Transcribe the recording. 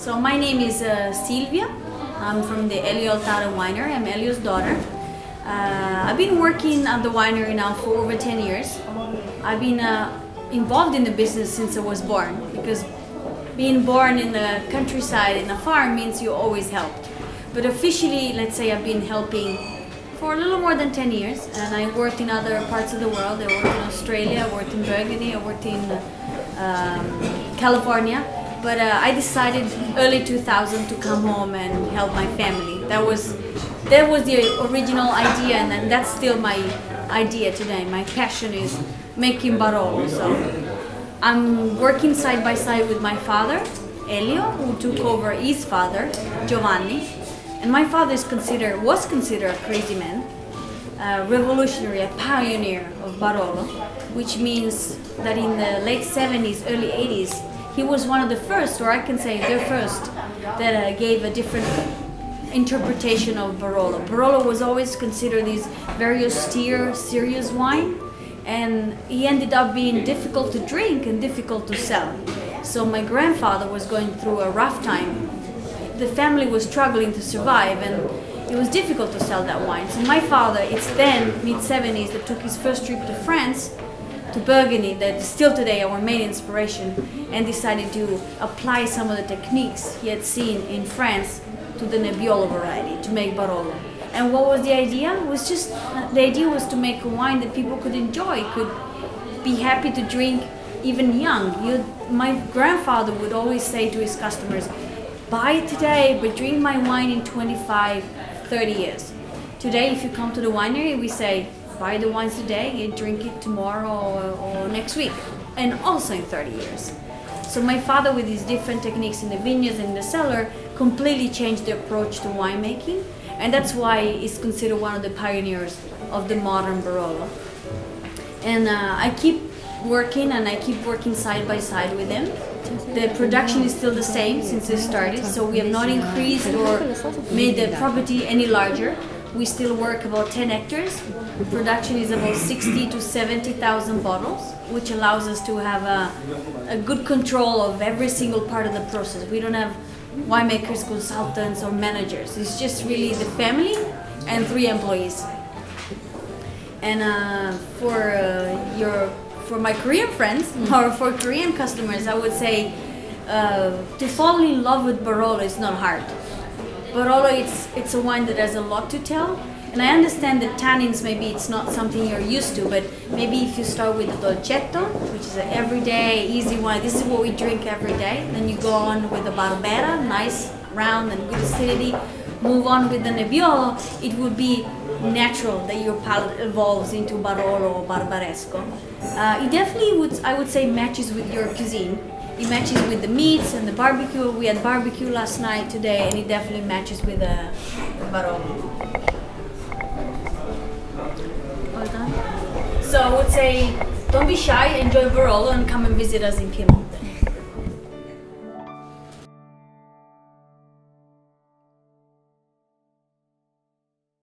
So my name is Silvia. I'm from the Altare's winery. I'm Elio's daughter. I've been working at the winery now for over 10 years. I've been involved in the business since I was born, because being born in the countryside in a farm means you always helped. But officially, let's say I've been helping for a little more than 10 years, and I worked in other parts of the world. I worked in Australia, I worked in Burgundy, I worked in California. But I decided early 2000 to come home and help my family. That was the original idea, and that's still my idea today. My passion is making Barolo. So I'm working side by side with my father, Elio, who took over his father, Giovanni. And my father was considered a crazy man, a revolutionary, a pioneer of Barolo, which means that in the late 70s, early 80s, he was one of the first, or I can say the first, that gave a different interpretation of Barolo. Barolo was always considered this very austere, serious wine, and he ended up being difficult to drink and difficult to sell. So my grandfather was going through a rough time. The family was struggling to survive, and it was difficult to sell that wine. So my father, it's then, mid-70s, that took his first trip to France, to Burgundy, that is still today our main inspiration, and decided to apply some of the techniques he had seen in France to the Nebbiolo variety to make Barolo. And what was the idea? It was just, the idea was to make a wine that people could enjoy, could be happy to drink even young. My grandfather would always say to his customers, buy it today, but drink my wine in 25, 30 years. Today, if you come to the winery, we say, buy the wines today and drink it tomorrow or next week, and also in 30 years. So my father, with his different techniques in the vineyards and in the cellar, completely changed the approach to winemaking, and that's why he's considered one of the pioneers of the modern Barolo. And I keep working, and I keep working side by side with him. The production is still the same since it started, so we have not increased or made the property any larger. We still work about 10 hectares. Production is about 60 to 70,000 bottles, which allows us to have a good control of every single part of the process. We don't have winemakers, consultants, or managers. It's just really the family and 3 employees. And for my Korean friends, or for Korean customers, I would say to fall in love with Barolo is not hard. Barolo, it's a wine that has a lot to tell, and I understand that tannins, maybe it's not something you're used to, but maybe if you start with the Dolcetto, which is an everyday, easy wine, this is what we drink every day, then you go on with the Barbera, nice, round and good acidity, move on with the Nebbiolo, it would be natural that your palate evolves into Barolo or Barbaresco. It definitely would, I would say, matches with your cuisine. It matches with the meats and the barbecue. We had barbecue last night, today, and it definitely matches with the Barolo. All done? So I would say, don't be shy, enjoy Barolo, and come and visit us in Piemonte.